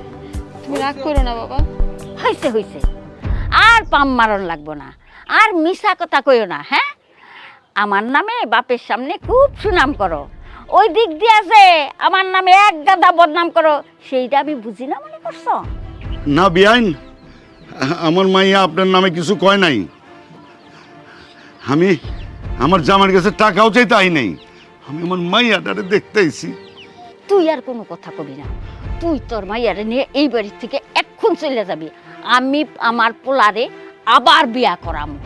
[SPEAKER 4] তুমি রাগ করো না বাবা।
[SPEAKER 5] হইছে হইছে, আর পাম মারণ লাগবো না, আর মিছা কথা কইও না। হ্যাঁ, আমার নামে বাপের সামনে খুব সুনাম করো, ওই দিক দিয়ে যে আমার নামে এক গাদা বদনাম করো, সেইটা আমি বুঝি না মনে করছো?
[SPEAKER 9] না বিয়াইন, আমার মাইয়া আপনার নামে কিছু কয় নাই। আমি আমার জামার কাছে টাকাও চাইতে আই নাই, আমি আমার মাইয়াটারে দেখতে আইছি।
[SPEAKER 5] তুই আর কোনো কথা কবি না, তুই তোর মাইয়ারে নিয়ে এই বাড়ি থেকে এক্ষুন চলে যাবি। আমি আমার পোলারে আবার বিয়া করামো।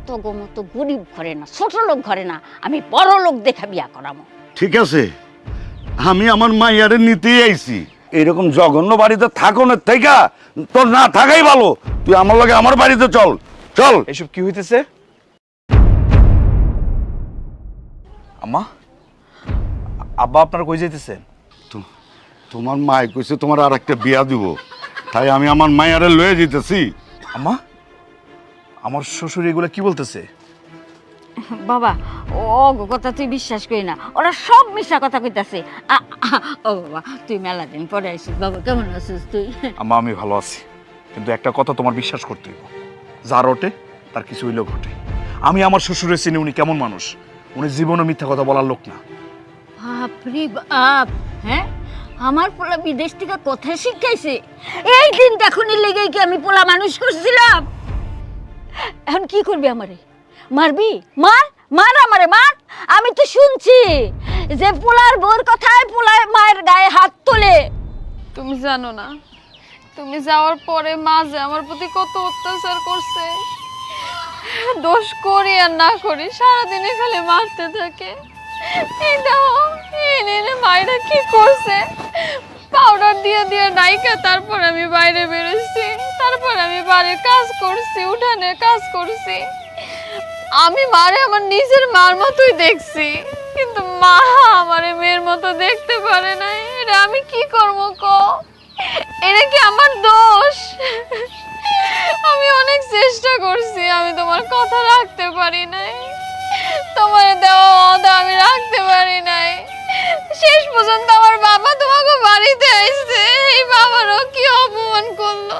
[SPEAKER 5] তগো মতো গরিব ঘরে না, ছোট লোক ঘরে না, আমি বড় লোক দেখা বিয়া করামো।
[SPEAKER 9] ঠিক আছে, আমি আমার মাইয়ারে নিতেই আইছি। এরকম জঘন্য বাড়িতে থাকো না, থেকে তোর না থাকাই ভালো। তুই আমার লগে আমার বাড়িতে চল চল।
[SPEAKER 6] এসব কি হইতেছে? আম্মা, আব্বা আপনার কই যাইতেছেন?
[SPEAKER 9] তোমার মাই কইছে তোমার আর একটা বিয়া দিব, তাই আমি আমার মাইয়ারে লয়ে যেতেছি।
[SPEAKER 6] আম্মা, আমার শ্বশুর এগুলো কি বলতেছে?
[SPEAKER 5] বাবা, ও কথা তুই বিশ্বাস করি না, ওরা সব মিশা কথা কইতাছে। ও বাবা, তুই মেলা দিন পরে আইছিস। বাবা কেমন আছিস তুই?
[SPEAKER 6] আম্মা, আমি ভালো আছি, কিন্তু একটা কথা তোমার বিশ্বাস করতে হইব, যার ওঠে তার কিছু হইলেও ঘটে। আমি আমার শ্বশুরের চিনি, উনি কেমন মানুষ। উনি জীবনে মিথ্যা কথা বলার লোক না।
[SPEAKER 5] বাপরে বাপ, হ্যাঁ, আমার পোলা বিদেশ থেকে কথা শিখাইছে। এই দিন এখনই লেগে কি আমি পোলা মানুষ করছিলাম? এখন কি করবি আমারে? মারবি? মার মার আমারে মার। আমি তো শুনছি যে পোলার বউর কথায় পোলার মায়ের গায়ে হাত তোলে।
[SPEAKER 4] তুমি জানো না, তুমি যাওয়ার পরে মা যে আমার প্রতি কত অত্যাচার করছে। দোষ করি আর না করি সারাদিনে খালি মারতে থাকে। এই দাও, এনে মায়েরা কি করছে, পাউডার দিয়ে দিয়ে নাইকা তারপর আমি বাইরে বেরোচ্ছি, তারপর আমি বাড়ির কাজ করছি, উঠানে কাজ করছি। আমি মারে আমার নিজের মার মতোই দেখছি, কিন্তু মা আমারে মেয়ের মতো দেখতে পারে না। এটা আমি কি করবো কও? এটা কি আমার দোষ? আমি অনেক চেষ্টা করছি, আমি তোমার কথা রাখতে পারি নাই, তোমার দেওয়া ওয়াদা আমি রাখতে পারি নাই। শেষ পর্যন্ত আমার বাবা তোমাকে বাড়িতে আসছে, এই বাবারও কি অপমান করলো।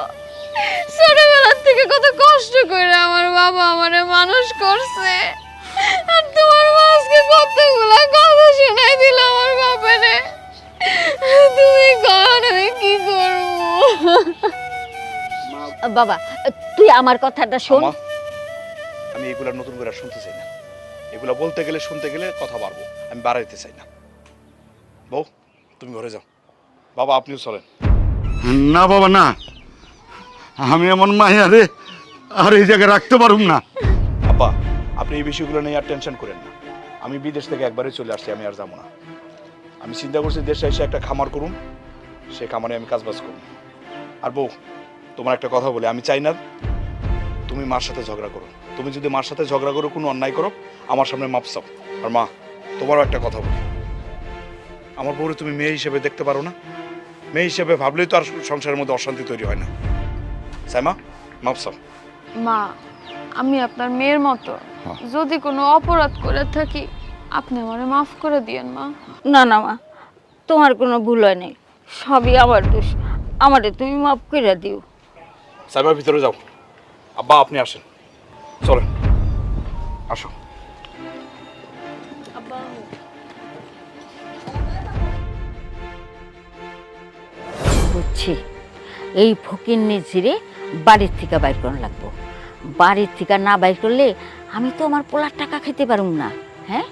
[SPEAKER 4] ছোটবেলার থেকে কত কষ্ট করে আমার বাবা আমারে মানুষ করছে, আর তোমার মা আজকে কতগুলা কথা শোনাই
[SPEAKER 5] বাবা তুই আমার কথাটা শোন।
[SPEAKER 6] আমা, আমি এগুলা নতুন করে আর শুনতে চাই না। এগুলা বলতে গেলে শুনতে গেলে কথা বাড়বো, আমি বাড়াইতে চাই না। বউ তুমি ঘরে যাও, বাবা আপনিও চলেন।
[SPEAKER 9] না বাবা না, আমি এমন মাইয়া রে আর এই জায়গায় রাখতে পারুম না।
[SPEAKER 6] আব্বা আপনি এই বিষয়গুলো নিয়ে আর টেনশন করেন না। আমি বিদেশ থেকে একবারই চলে আসছি, আমি আর যাবো না। আমি চিন্তা করছি দেশে এসে একটা খামার করুন, সে খামারে আমি কাজবাজ করুন। আর বউ তোমার একটা কথা বলি, আমি চাই না তুমি মার সাথে ঝগড়া করো। তুমি যদি মার সাথে ঝগড়া করো, কোনো অন্যায় করো, আমার সামনে মাপ চাও। আর মা তোমারও একটা কথা বলি, আমার বউরে তুমি মেয়ে হিসেবে দেখতে পারো না? মেয়ে হিসেবে ভাবলেই তো আর সংসারের মধ্যে অশান্তি তৈরি হয় না। সাইমা মাপ চাও।
[SPEAKER 4] মা, আমি আপনার মেয়ের মতো, যদি কোনো অপরাধ করে থাকি আপনি আমারে মাফ করে দিয়েন মা।
[SPEAKER 5] না না মা, তোমার কোনো ভুল হয় নাই, সবই আমার দোষ, আমারে তুমি মাফ করে দিও।
[SPEAKER 6] সাইমা ভিতরে যাও। আব্বা আপনি আসেন, চলেন আসো।
[SPEAKER 5] বুঝছি, এই ফকিন্নি ঝিরে বাড়ির থেকে বাইর করা লাগবো। বাড়ির থেকে না বাইর করলে আমি তো আমার পোলার টাকা খেতে পারুম না। হ্যাঁ,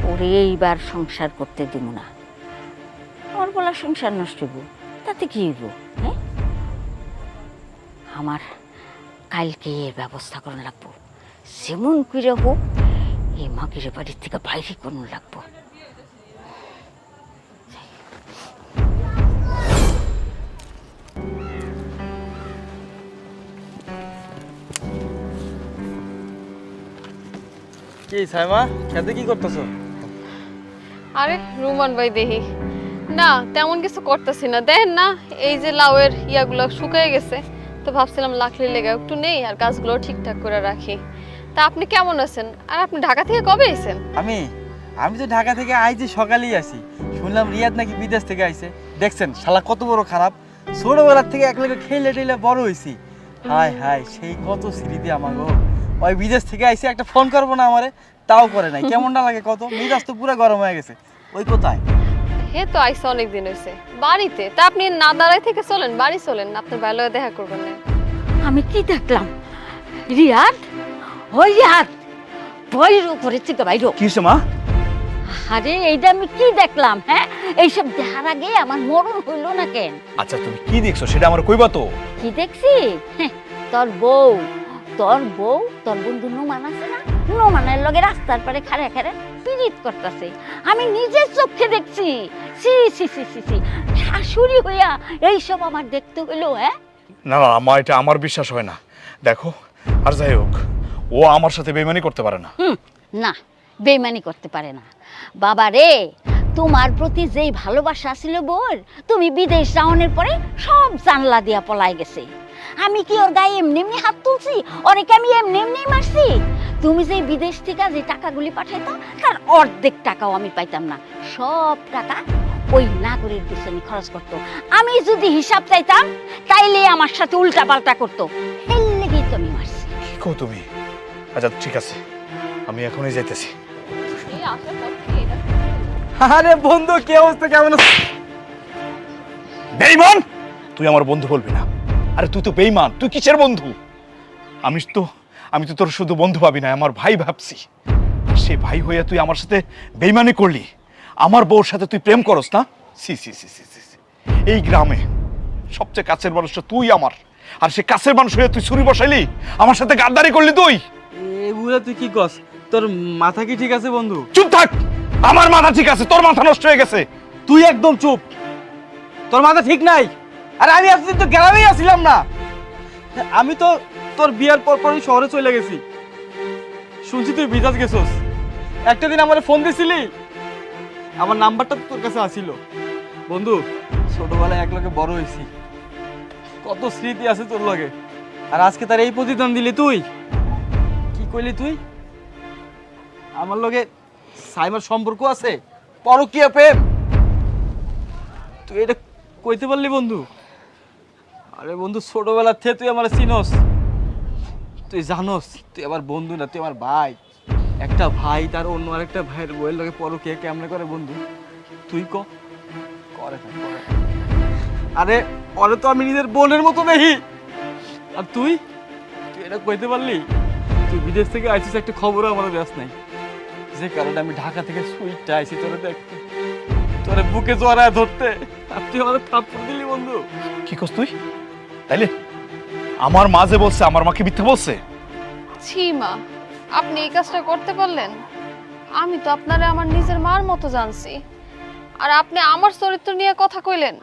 [SPEAKER 5] ওরে এইবার সংসার করতে দিব না। আমার পোলার সংসার নষ্ট হইব, তাতে কি হইব? হ্যাঁ, আমার কালকে এর ব্যবস্থা করা লাগবো। যেমন করে হোক এই মাগিরে বাড়ির থেকে বাইরে করানো লাগবো।
[SPEAKER 8] কি সাইমা, খেতে কি করতেছো?
[SPEAKER 4] আরে রুমান ভাই দেখি না, তেমন কিছু করতেছি না। দেখেন না এই যে লাউয়ের ইয়াগুলো শুকিয়ে গেছে, তো ভাবছিলাম লাকড়ি লেগে একটু নেই আর গাছগুলো ঠিকঠাক করে রাখি। তা আপনি কেমন আছেন? আর আপনি ঢাকা থেকে কবে এসেছেন?
[SPEAKER 8] আমি তো ঢাকা থেকে আইছি, সকালেই আসি। শুনলাম রিয়াদ নাকি বিদেশ থেকে আইছে। দেখছেন শালা কত বড় খারাপ, ছোটবেলার থেকে একলগে খেলে টেলে বড় হয়েছি। হায় হায়, সেই কত স্মৃতি আমার গো। ওই বিদেশ থেকে আইছে, একটা ফোন করবো না আমারে, তাও করে নাই। কেমনটা লাগে কত, মেজাজ তো পুরো গরম হয়ে গেছে। ওই কোথায়?
[SPEAKER 4] হে তো আইসা অনেকদিন হয়েছে বাড়িতে। তা আপনি না দাঁড়ায় থেকে চলেন, বাড়ি চলেন, আপনার ভালো দেখা করবেন না।
[SPEAKER 5] আমি কি দেখলাম? রিয়াদ, ওই রিয়াদ, বইর উপরে থেকে বাইর।
[SPEAKER 6] কি মা?
[SPEAKER 5] আরে এইটা আমি কি দেখলাম? হ্যাঁ, এইসব দেখার আগে আমার মরণ হইল না কেন?
[SPEAKER 6] আচ্ছা তুমি কি দেখছো সেটা আমার কইবা তো।
[SPEAKER 5] কি দেখছি? হ্যাঁ, তোর বউ, তোর বন্ধু নোমান আছে না, নোমানের লগে রাস্তার পারে খাড়ে খাড়ে পিরিত করতেছে। আমি নিজের চোখে দেখছি। সি সি সি সি সি, শাশুড়ি হইয়া এইসব আমার দেখতে হইলো? হ্যাঁ
[SPEAKER 6] না না মা, এটা আমার বিশ্বাস হয় না। দেখো, আর যাই হোক, ও আমার সাথে বেইমানি করতে পারে না।
[SPEAKER 5] না, বেইমানি করতে পারে না। বাবা রে, তোমার প্রতি যেই ভালোবাসা ছিল বোর, তুমি বিদেশ যাওয়ানোর পরে সব জানলা দিয়া পলাই গেছে। আমি কি ওর গায়ে এমনি এমনি হাত তুলছি? ওরে কি আমি এমনি এমনি মারছি? তুমি যে বিদেশ থেকে যে টাকাগুলি পাঠাইতো, তার অর্ধেক টাকাও আমি পাইতাম না। সব টাকা ওই নাগরের পিছনে খরচ করতো। আমি যদি হিসাব চাইতাম, তাইলে আমার সাথে উল্টা পাল্টা করতো। এই লেগেই তো আমি মারছি।
[SPEAKER 6] কি কও তুমি? আচ্ছা ঠিক আছে, আমি এখনই যাইতেছি।
[SPEAKER 4] এই আসার পর থেকে এটা
[SPEAKER 8] আরে বন্ধু, কি অবস্থা, কেমন আছিস?
[SPEAKER 6] বেঈমান, তুই আমার বন্ধু বলবি না। আরে তুই তো বেঈমান, তুই কিসের বন্ধু? আমি তো তোর শুধু বন্ধু ভাবি না, আমার ভাই ভাবছি। আর সে ভাই হইয়া তুই আমার সাথে বেঈমানি করলি। আমার বউর সাথে তুই প্রেম করস না? সি সি সি সি সি। এই গ্রামে সবচেয়ে কাছের মানুষটা তুই আমার, আর সে কাছের মানুষ হয়ে তুই ছুরি বসাইলি, আমার সাথে গাদ্দারি করলি তুই।
[SPEAKER 8] এগুলো তুই কি কস? তোর মাথা কি ঠিক আছে বন্ধু?
[SPEAKER 6] চুপ থাক। আমার মাথা ঠিক আছে, তোর মাথা নষ্ট হয়ে গেছে।
[SPEAKER 8] তুই একদম চুপ, তোর মাথা ঠিক নাই। আর আমি এতদিন তো গ্রামেই আসছিলাম না, আমি তো তোর বিয়ার পর পরই শহরে চলে গেছি। শুনছি তুই বিদেশ গেছস। একটা দিন আমার ফোন দিছিলি, আমার নাম্বারটা তোর কাছে আসিল। বন্ধু, ছোটবেলায় একলগে বড় হয়েছি, কত স্মৃতি আছে তোর লগে। আর আজকে তার এই প্রতিদান দিলি তুই। কি কইলি তুই? আমার লগে সাইমার সম্পর্ক আছে, পরকীয়া প্রেম? তুই এটা কইতে পারলি বন্ধু? আরে বন্ধু, ছোটবেলার থেকে তুই আমার চিনস, তুই জানোস তুই আমার বন্ধু না, তুই আমার ভাই। একটা ভাই তার অন্য আরেকটা ভাইয়ের বইয়ের লগে পরকীয়া কেমনে করে বন্ধু? তুই করে না। আরে ওরে তো আমি নিজের বোনের মতো দেখি, আর তুই তুই এটা কইতে পারলি? তুই বিদেশ থেকে আইছিস, একটা খবরও আমাদের ব্যাস নাই, যে কারণে আমি ঢাকা থেকে সুইটটা আইছি তোরে দেখতে, তোরে বুকে জড়ায় ধরতে, আর তুই আমাদের থাপ্পড় দিলি বন্ধু।
[SPEAKER 2] কি করছ তুই? তাইলে আমার মা যে বলছে, আমার মাকে মিথ্যা বলছে?
[SPEAKER 4] ছি মা, আপনি এই কাজটা করতে পারলেন? আমি তো আপনারে আমার নিজের মার মতো জানছি, আর আপনি আমার চরিত্র নিয়ে কথা কইলেন।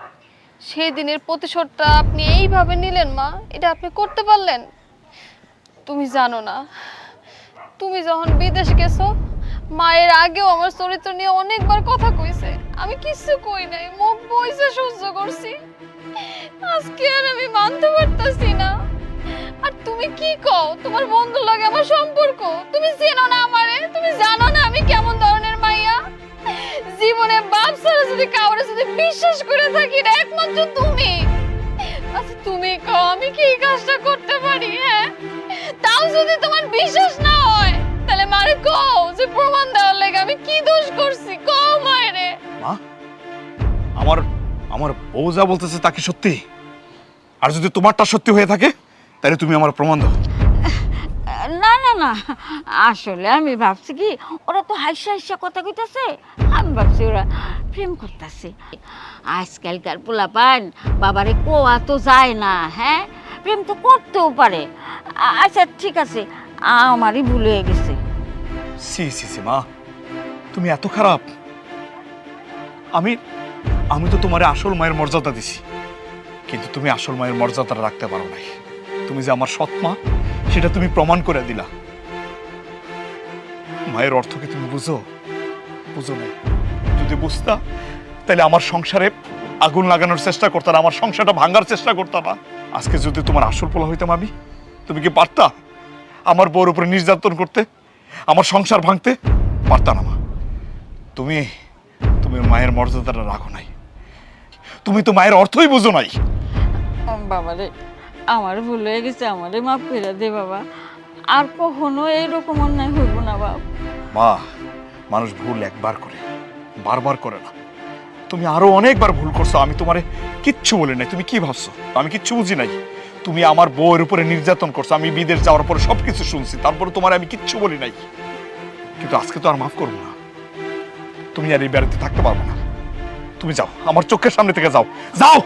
[SPEAKER 4] সেই দিনের প্রতিশোধটা আপনি এইভাবে নিলেন মা, এটা আপনি করতে পারলেন? তুমি জানো না, তুমি যখন বিদেশ গেছো, মায়ের আগেও আমার চরিত্র নিয়ে অনেকবার কথা কইছে, আমি কিছু কই নাই, মুখ বইছে সহ্য করছি। আজকে আর আমি মানতে পারতাছি না। আর তুমি কি কও, তোমার বন্ধুর লগে আমার সম্পর্ক? তুমি চেনো না আমারে? তুমি জানো না আমি কেমন ধরনের মাইয়া? জীবনে বাপ ছাড়া যদি কাউরে যদি বিশ্বাস করে থাকি না, একমাত্র তুমি। আচ্ছা তুমি কও, আমি কি এই কাজটা করতে পারি? হ্যাঁ, তাও যদি তোমার বিশ্বাস না হয়, তাহলে মারে কও যে প্রমাণ দেওয়ার লাগে আমি কি দোষ করছি, কও মায়েরে।
[SPEAKER 2] মা, আমার বউ যা বলতেছে তা কি সত্যি? আর যদি তোমারটা সত্যি হয়ে থাকে, তাহলে তুমি আমার প্রমাণ দাও।
[SPEAKER 5] না না না, আসলে আমি ভাবছি কি ওরা তো হাইসা হাইসা কথা কইতাছে, আমি ভাবছি ওরা প্রেম করতেছে। আজকালকার পোলাপান বাবারে কোয়া তো যায় না, হ্যাঁ প্রেম তো করতেও পারে। আচ্ছা ঠিক আছে, আমারই ভুল হয়ে গেছে।
[SPEAKER 2] সি সি সি মা, তুমি এত খারাপ? আমি তো তোমার আসল মায়ের মর্যাদা দিছি, কিন্তু তুমি আসল মায়ের মর্যাদাটা রাখতে পারো নাই। তুমি যে আমার সৎ মা, সেটা তুমি প্রমাণ করে দিলা। মায়ের অর্থ কি তুমি বুঝো নাই? যদি বুঝতা, তাহলে আমার সংসারে আগুন লাগানোর চেষ্টা করতাম, আমার সংসারটা ভাঙার চেষ্টা করতাম না। আজকে যদি তোমার আসল পোলা হইতাম আমি, তুমি কি পারতা আমার বউর উপরে নির্যাতন করতে, আমার সংসার ভাঙতে? পারতা না মা। তুমি মায়ের মর্যাদাটা রাখো নাই, তুমি তো মায়ের অর্থই বুঝো নাই।
[SPEAKER 5] বাবারে, আমার ভুল হয়ে গেছে, আমারে মাফ করে দে বাবা, আর কখনো এইরকম অন্যায় হইব না বাবা।
[SPEAKER 2] মা, মানুষ ভুল একবার করে, বারবার করে না। তুমি আরো অনেকবার ভুল করছো, আমি তোমারে কিচ্ছু বলি নাই। তুমি কি ভাবছো আমি কিচ্ছু বুঝি নাই? তুমি আমার বউয়ের উপরে নির্যাতন করছো, আমি বিদেশ যাওয়ার পরে সবকিছু শুনছি, তারপরে তোমার আমি কিচ্ছু বলি নাই। কিন্তু আজকে তো আর মাফ করবো না, তুমি আর এই বাড়িতে থাকতে পারবো না। তুমি যাও, আমার চোখের সামনে থেকে যাও, যাও।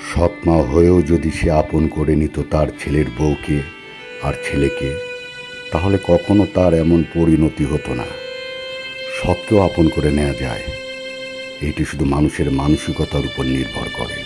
[SPEAKER 9] সৎ মা হয়েও যদি সে আপন করে নিত তার ছেলের বউকে আর ছেলেকে, তাহলে কখনো তার এমন পরিণতি হতো না। সৎকেও আপন করে নেওয়া যায়, এটি শুধু মানুষের মানসিকতার উপর নির্ভর করে।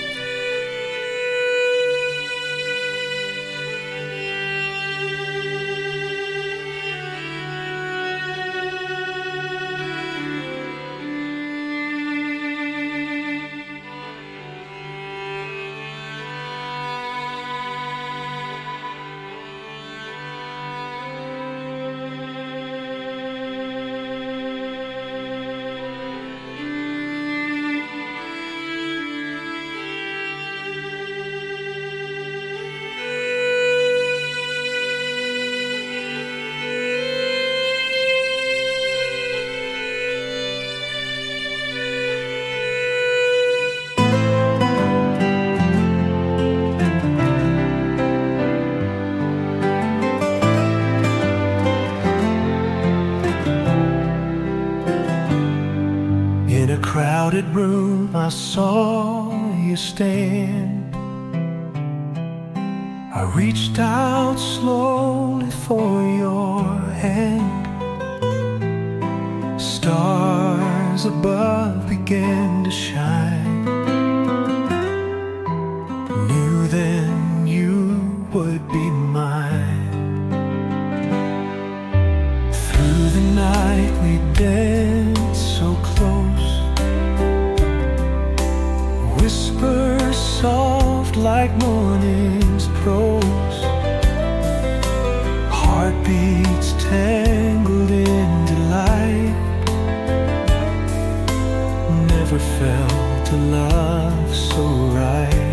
[SPEAKER 10] In a crowded room, I saw you stand. I reached out slowly for your hand. Stars above began to shine. Knew then you would be mine. Through the night we danced so close. Whispers soft like morning's prose. Heartbeats tangled in delight. felt a love so right.